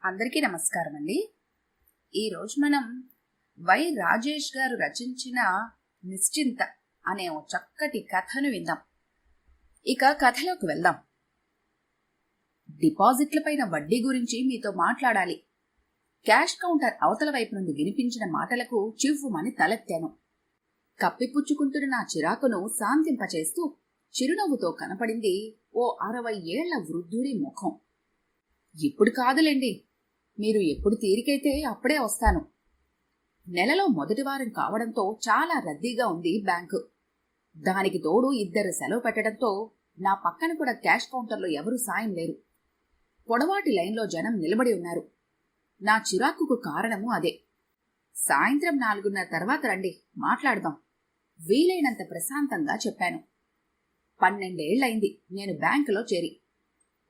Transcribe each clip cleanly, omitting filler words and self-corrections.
అందరికీ నమస్కారం అండి. ఈరోజు మనం వై రాజేష్ గారు రచించిన నిశ్చింత అనే ఓ చక్కటి కథను విందాం. ఇక కథలోకి వెళ్దాం. డిపాజిట్లపైన వడ్డీ గురించి మీతో మాట్లాడాలి. క్యాష్ కౌంటర్ అవతల వైపు నుండి వినిపించిన మాటలకు చివ్వుమని తలెత్తాను. కప్పిపుచ్చుకుంటున్న నా చిరాకును శాంతింపచేస్తూ చిరునవ్వుతో కనపడింది ఓ 60 ఏళ్ల వృద్ధుడి ముఖం. ఇప్పుడు కాదులేండి, మీరు ఎప్పుడు తీరికైతే అప్పుడే వస్తాను. నెలలో మొదటి వారం కావడంతో చాలా రద్దీగా ఉంది బ్యాంకు. దానికి తోడు 2 సెలవు పెట్టడంతో నా పక్కన కూడా క్యాష్ కౌంటర్లో ఎవరూ సాయం లేరు. పొడవాటి లైన్లో జనం నిలబడి ఉన్నారు. నా చిరాకుకు కారణము అదే. సాయంత్రం 4:30 తర్వాత రండి, మాట్లాడదాం, వీలైనంత ప్రశాంతంగా చెప్పాను. 12 ఏళ్లైంది నేను బ్యాంకులో చేరి.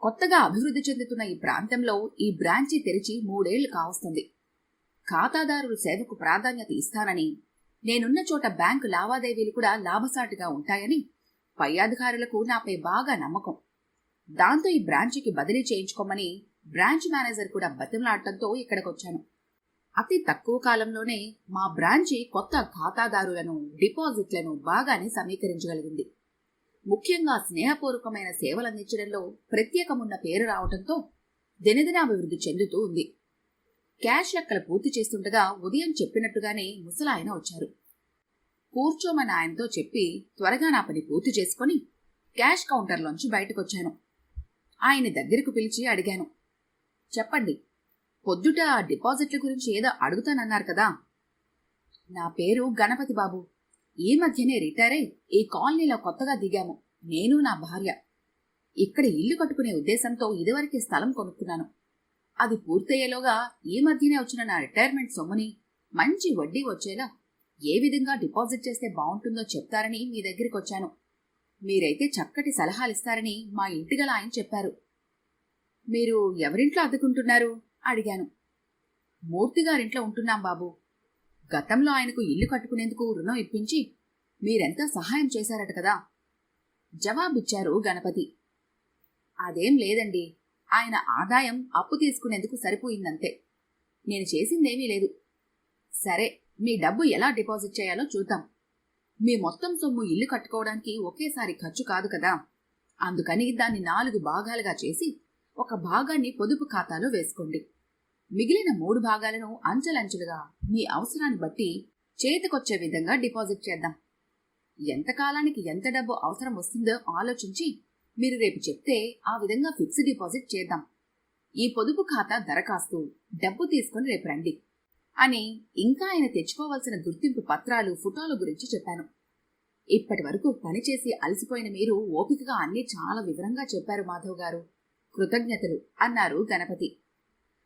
కొత్తగా అభివృద్ధి చెందుతున్న ఈ ప్రాంతంలో ఈ బ్రాంచీ తెరిచి 3 ఏళ్లు కావస్తుంది. ఖాతాదారుల సేవకు ప్రాధాన్యత ఇస్తానని, నేనున్న చోట బ్యాంకు లావాదేవీలు కూడా లాభసాటిగా ఉంటాయని పై అధికారులకు నాపై బాగా నమ్మకం. దాంతో ఈ బ్రాంచికి బదిలీ చేయించుకోమని బ్రాంచ్ మేనేజర్ కూడా బతిమలాడటంతో ఇక్కడికొచ్చాను. అతి తక్కువ కాలంలోనే మా బ్రాంచి కొత్త ఖాతాదారులను, డిపాజిట్లను బాగానే సమీకరించగలిగింది. ముఖ్యంగా స్నేహపూర్వకమైన సేవలందించడంలో ప్రత్యేకమున్న పేరు రావడంతో దినదినాభివృద్ధి చెందుతూ ఉంది. క్యాష్ లెక్కలు పూర్తి చేస్తుండగా ఉదయం చెప్పినట్టుగానే ముసలాయన వచ్చారు. కూర్చోమని ఆయనతో చెప్పి త్వరగా నా పని పూర్తి చేసుకుని క్యాష్ కౌంటర్లోంచి బయటకొచ్చాను. ఆయన్ని దగ్గరకు పిలిచి అడిగాను, చెప్పండి, పొద్దుట డిపాజిట్ల గురించి ఏదో అడుగుతానన్నారు కదా. నా పేరు గణపతి బాబు. ఈ మధ్యనే రిటైర్ అయి ఈ కాలనీలో కొత్తగా దిగాము, నేను నా భార్య. ఇక్కడ ఇల్లు కట్టుకునే ఉద్దేశంతో ఇదివరకే స్థలం కొనుక్కున్నాను. అది పూర్తయ్యేలోగా ఈ మధ్యనే వచ్చిన నా రిటైర్మెంట్ సొమ్ముని మంచి వడ్డీ వచ్చేలా ఏ విధంగా డిపాజిట్ చేస్తే బాగుంటుందో చెప్తారని మీ దగ్గరికి వచ్చాను. మీరైతే చక్కటి సలహాలిస్తారని మా ఇంటిగల ఆయన చెప్పారు. మీరు ఎవరింట్లో అద్దెకుంటున్నారు అడిగాను. మూర్తిగారింట్లో ఉంటున్నాం బాబు. గతంలో ఆయనకు ఇల్లు కట్టుకునేందుకు రుణం ఇప్పించి మీరెంత సహాయం చేశారట కదా. జవాబిచ్చారు గణపతి. అదేం లేదండి, ఆయన ఆదాయం అప్పు తీసుకునేందుకు సరిపోయిందంతే. నేను చేసిందేమీ లేదు. సరే, మీ డబ్బు ఎలా డిపాజిట్ చేయాలో చూద్దాం. మీ మొత్తం సొమ్ము ఇల్లు కట్టుకోవడానికి ఒకేసారి ఖర్చు కాదు కదా. అందుకని దాన్ని 4 భాగాలుగా చేసి ఒక భాగాన్ని పొదుపు ఖాతాలో వేసుకోండి. మిగిలిన 3 భాగాలను అంచెలంచెలుగా మీ అవసరాన్ని బట్టి చేతికొచ్చే విధంగా డిపాజిట్ చేద్దాం. ఎంతకాలానికి ఎంత డబ్బు అవసరం వస్తుందో ఆలోచించి మీరు రేపు చెప్తే ఆ విధంగా ఫిక్స్డ్ డిపాజిట్ చేద్దాం. ఈ పొదుపు ఖాతా దరఖాస్తు, డబ్బు తీసుకుని రేపు రండి అని ఇంకా ఆయన తెచ్చుకోవాల్సిన గుర్తింపు పత్రాలు, ఫోటోల గురించి చెప్పాను. ఇప్పటి వరకు పనిచేసి అలసిపోయిన మీరు ఓపికగా అన్నీ చాలా వివరంగా చెప్పారు మాధవ్ గారు, కృతజ్ఞతలు అన్నారు గణపతి.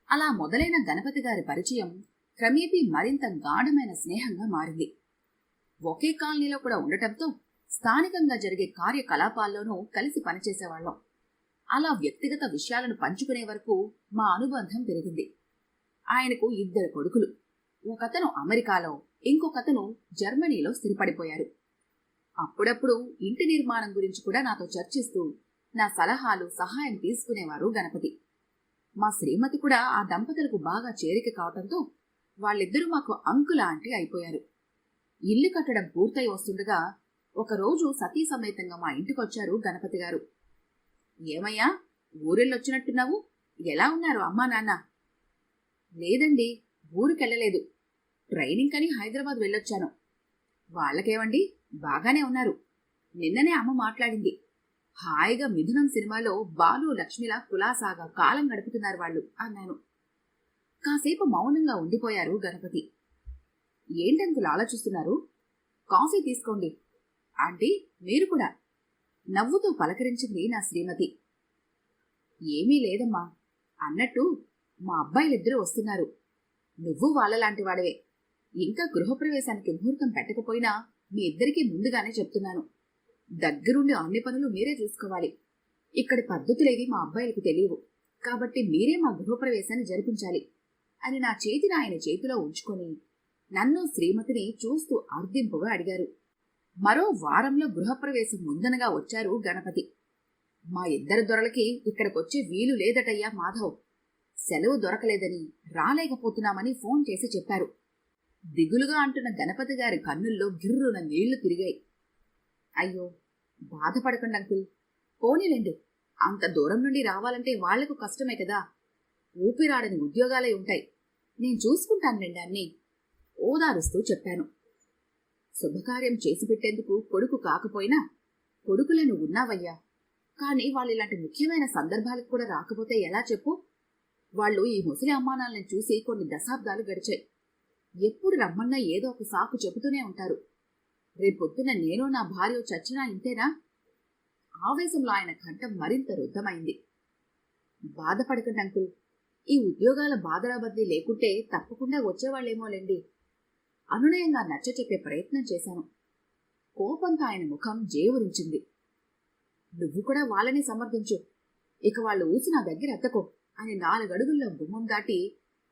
అలా మొదలైన గణపతి గారి పరిచయం క్రమేపీ మరింత గాఢమైన స్నేహంగా మారింది. ఒకే కాలనీలో కూడా ఉండటంతో స్థానికంగా జరిగే కార్యకలాపాల్లోనూ కలిసి పనిచేసేవాళ్లం. అలా వ్యక్తిగత విషయాలను పంచుకునే వరకు మా అనుబంధం పెరిగింది. ఆయనకు 2 కొడుకులు. ఒకతను అమెరికాలో, ఇంకొకతను జర్మనీలో స్థిరపడిపోయారు. అప్పుడప్పుడు ఇంటి నిర్మాణం గురించి కూడా నాతో చర్చిస్తూ నా సలహాలు, సహాయం తీసుకునేవారు గణపతి. మా శ్రీమతి కూడా ఆ దంపతులకు బాగా చేరిక కావటంతో వాళ్ళిద్దరూ మాకు అంకులాంటి అయిపోయారు. ఇల్లు కట్టడం పూర్తయి వస్తుండగా ఒకరోజు సతీ సమేతంగా మా ఇంటికొచ్చారు గణపతి గారు. ఏమయ్యా, ఊరెళ్ళొచ్చినట్టున్నావు? ఎలా ఉన్నారు అమ్మా నాన్న? లేదండి, ఊరికెళ్ళలేదు. ట్రైనింగ్ అని హైదరాబాద్ వెళ్ళొచ్చాను. వాళ్ళకేమండి, బాగానే ఉన్నారు. నిన్ననే అమ్మ మాట్లాడింది. హాయిగా మిథునం సినిమాలో బాలు, లక్ష్మిలా కులాసాగా కాలం గడుపుతున్నారు వాళ్ళు అన్నాను. కాసేపు మౌనంగా ఉండిపోయారు గణపతి. ఏంటంకులు ఆలోచిస్తున్నారు? కాఫీ తీసుకోండి. ఆంటీ, మీరు కూడా నవ్వుతూ పలకరించింది నా శ్రీమతి. ఏమీ లేదమ్మా, అన్నట్టు మా అబ్బాయిలిద్దరూ వస్తున్నారు. నువ్వు వాళ్ళలాంటి వాడవే. ఇంకా గృహప్రవేశానికి ముహూర్తం పెట్టకపోయినా మీ ఇద్దరికీ ముందుగానే చెప్తున్నాను. దగ్గరుండి అన్ని పనులు మీరే చూసుకోవాలి. ఇక్కడి పద్ధతులేవి మా అబ్బాయిలకు తెలియవు, కాబట్టి మీరే మా గృహప్రవేశాన్ని జరిపించాలి అని నా చేతిని ఆయన చేతిలో ఉంచుకొని నన్ను శ్రీమతిని చూస్తూ అర్ధింపుగా అడిగారు. మరో వారంలో గృహప్రవేశం ముందనగా వచ్చారు గణపతి. మా ఇద్దరు దొరలకి ఇక్కడికొచ్చే వీలు లేదటయ్యా మాధవ్. సెలవు దొరకలేదని, రాలేకపోతున్నామని ఫోన్ చేసి చెప్పారు. దిగులుగా అంటున్న గణపతి గారి కన్నుల్లో గిర్రున నీళ్లు తిరిగాయి. అయ్యో, బాధపడకండి అంకుల్. పోనీలేండి, అంత దూరం నుండి రావాలంటే వాళ్లకు కష్టమే కదా. ఊపిరాడని ఉద్యోగాలే ఉంటాయి. నేను చూసుకుంటానులేండి అన్నీ ఓదారుస్తూ చెప్పాను. శుభకార్యం చేసి పెట్టేందుకు కొడుకు కాకపోయినా కొడుకులను ఉన్నావయ్యా. కాని వాళ్ళు ఇలాంటి ముఖ్యమైన సందర్భాలకు కూడా రాకపోతే ఎలా చెప్పు? వాళ్ళు ఈ ముసలి అమ్మానాలను చూసి కొన్ని దశాబ్దాలు గడిచాయి. ఎప్పుడు రమ్మన్నా ఏదో ఒక సాకు చెబుతూనే ఉంటారు. రేపొద్దున నేను నా భార్య చచ్చినా ఇంతేనా? ఆవేశంలో ఆయన కంఠం మరింత రుద్ధమైంది. బాధపడకండి అంకుల్. ఈ ఉద్యోగాల బాధరాబద్దీ లేకుంటే తప్పకుండా వచ్చేవాళ్లేమోలేండి. అనునయంగా నచ్చచెప్పే ప్రయత్నం చేశాను. కోపంతో ఆయన ముఖం జేవురించింది. నువ్వు కూడా వాళ్ళని సమర్థించు. ఇక వాళ్ళు ఊసి నా దగ్గర ఎత్తకో అని 4 అడుగుల్లో గుమ్మం దాటి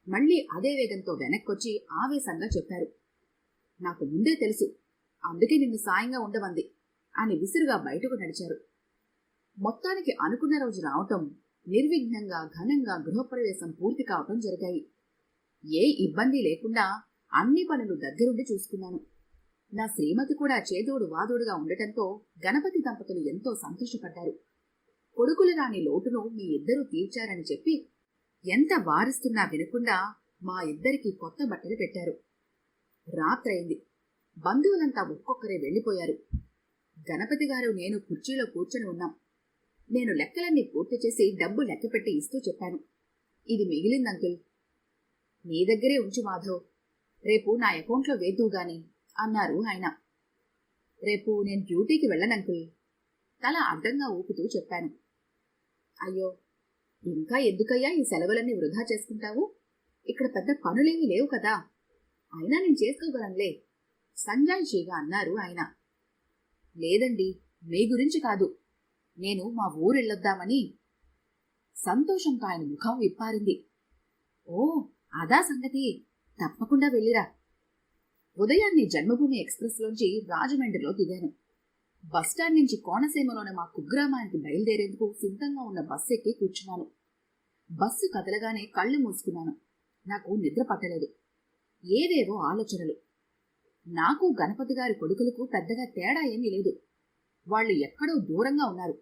మళ్లీ అదే వేగంతో వెనక్కొచ్చి ఆవేశంగా చెప్పారు. నాకు ముందే తెలుసు, అందుకే నిన్ను సాయంగా ఉండమంది అని విసురుగా బయటకు నడిచారు. మొత్తానికి అనుకున్న రోజు రావటం, నిర్విఘ్నంగా ఘనంగా గృహప్రవేశం పూర్తి కావటం జరిగాయి. ఏ ఇబ్బంది లేకుండా అన్ని పనులు దగ్గరుండి చూసుకున్నాను. నా శ్రీమతి కూడా చేదోడు వాదోడుగా ఉండటంతో గణపతి దంపతులు ఎంతో సంతోషపడ్డారు. కొడుకులు రాని లోటును మీ ఇద్దరూ తీర్చారని చెప్పి ఎంత వారిస్తున్నా వినకుండా మా ఇద్దరికి కొత్త బట్టలు పెట్టారు. రాత్రయింది. బంధువులంతా ఒక్కొక్కరే వెళ్లిపోయారు. గణపతి గారు నేను కుర్చీలో కూర్చొని ఉన్నాం. నేను లెక్కలన్నీ పూర్తి చేసి డబ్బు లెక్కపెట్టి ఇస్తూ చెప్పాను. ఇది మిగిలిందంకుల్, నీ దగ్గరే ఉంచు మాధవ్. రేపు నా అకౌంట్లో వేద్దువుగాని అన్నారు ఆయన. రేపు నేను డ్యూటీకి వెళ్ళనంకుల్, తల అడ్డంగా ఊపుతూ చెప్పాను. అయ్యో, ఇంకా ఎందుకయ్యా ఈ సెలవులన్నీ వృధా చేసుకుంటావు? ఇక్కడ పెద్ద పనులేమీ లేవు కదా. అయినా నేను చేసుకోగలంలే సంజాయిషీగా అన్నారు ఆయన. లేదండి, మీ గురించి కాదు, నేను మా ఊరెళ్ళొద్దామని. సంతోషంతో ఆయన ముఖం విప్పారింది. ఓ, అదా సంగతి. తప్పకుండా వెళ్ళిరా. ఉదయాన్నే జన్మభూమి ఎక్స్ప్రెస్లోంచి రాజమండ్రిలో దిగాను. బస్టాండ్ నుంచి కోనసీమలోని మా కుగ్రామానికి బయలుదేరేందుకు సిద్ధంగా ఉన్న బస్సు ఎక్కి కూర్చున్నాను. బస్సు కదలగానే కళ్ళు మూసుకున్నాను. నాకు నిద్ర పట్టలేదు. ఏవేవో ఆలోచనలు. నాకు గణపతి గారి కొడుకులకు పెద్దగా తేడా ఏమీ లేదు. వాళ్ళు ఎక్కడో దూరంగా ఉన్నారు.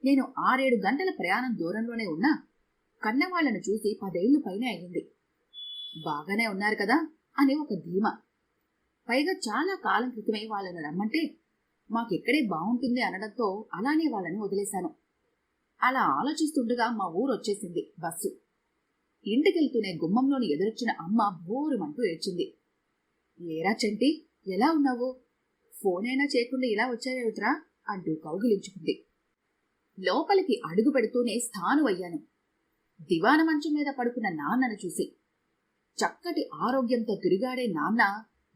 నేను 6-7 గంటల ప్రయాణం దూరంలోనే ఉన్నా కన్నవాళ్లను చూసి 10 ఏళ్లు పైనే అయ్యింది. బాగానే ఉన్నారు కదా అని ఒక ధీమా. పైగా చాలా కాలం క్రితమే వాళ్ళను రమ్మంటే మాకిక్కడే బాగుంటుంది అనడంతో అలానే వాళ్ళని వదిలేశాను. అలా ఆలోచిస్తుండగా మా ఊరొచ్చేసింది బస్సు. ఇంటికెళ్తూనే గుమ్మంలోని ఎదురొచ్చిన అమ్మ బోరుమంటూ ఏడ్చింది. ఏరా చంటి, ఎలా ఉన్నావు? ఫోనైనా చేయకుండా ఇలా వచ్చావేమిట్రా అంటూ కౌగిలించుకుంది. లోపలికి అడుగు పెడుతూనే స్థానువయ్యాను. దివాన మంచం మీద పడుకున్న నాన్నను చూసి. చక్కటి ఆరోగ్యంతో తిరిగాడే నాన్న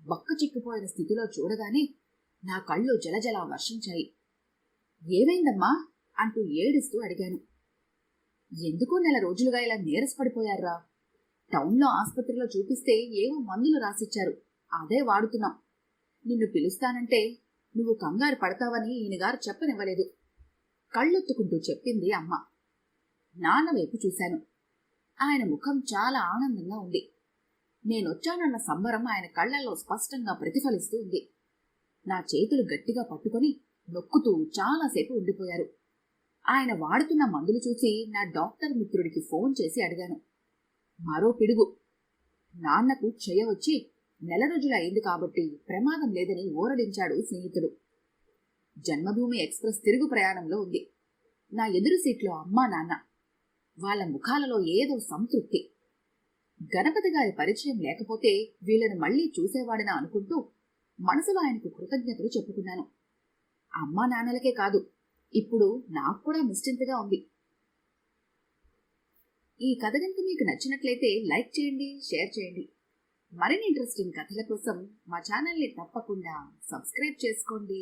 బక్క చిక్కిపోయిన స్థితిలో చూడగానే నా కళ్ళు జలజలా వర్షించాయి. ఏమైందమ్మా అంటూ ఏడుస్తూ అడిగాను. ఎందుకో 1 నెల రోజులుగా ఇలా నీరసపడిపోయారా? టౌన్లో ఆస్పత్రిలో చూపిస్తే ఏవో మందులు రాసిచ్చారు, అదే వాడుతున్నాం. నిన్ను పిలుస్తానంటే నువ్వు కంగారు పడతావని ఈయనగారు చెప్పనివ్వలేదు కళ్ళొత్తుకుంటూ చెప్పింది అమ్మ. నాన్న వైపు చూశాను. ఆయన ముఖం చాలా ఆనందంగా ఉంది. నేనొచ్చానన్న సంబరం ఆయన కళ్లల్లో స్పష్టంగా ప్రతిఫలిస్తూ ఉంది. నా చేతులు గట్టిగా పట్టుకొని నొక్కుతూ చాలాసేపు ఉండిపోయారు. ఆయన వాడుతున్న మందులు చూసి నా డాక్టర్ మిత్రుడికి ఫోన్ చేసి అడిగాను. మరో పిడుగు. నాన్నకు క్షయ వచ్చి 1 నెల రోజులు అయింది కాబట్టి ప్రమాదం లేదని ఊరడించాడు స్నేహితుడు. జన్మభూమి ఎక్స్ప్రెస్ తిరుగు ప్రయాణంలో ఉంది. నా ఎదురు సీట్లో అమ్మా నాన్న. వాళ్ళ ముఖాలలో ఏదో సంతృప్తి. గణపతి గారి పరిచయం లేకపోతే వీళ్లను మళ్లీ చూసేవాడినా అనుకుంటూ మనసులో ఆయనకు కృతజ్ఞతలు చెప్పుకున్నాను. అమ్మా నాన్నలకే కాదు, ఇప్పుడు నాకు కూడా నిశ్చింతగా ఉంది. ఈ కథ గనుక మీకు నచ్చినట్లయితే లైక్ చేయండి, షేర్ చేయండి. మరిన్ని ఇంట్రెస్టింగ్ కథల కోసం మా ఛానల్ని తప్పకుండా సబ్స్క్రైబ్ చేసుకోండి.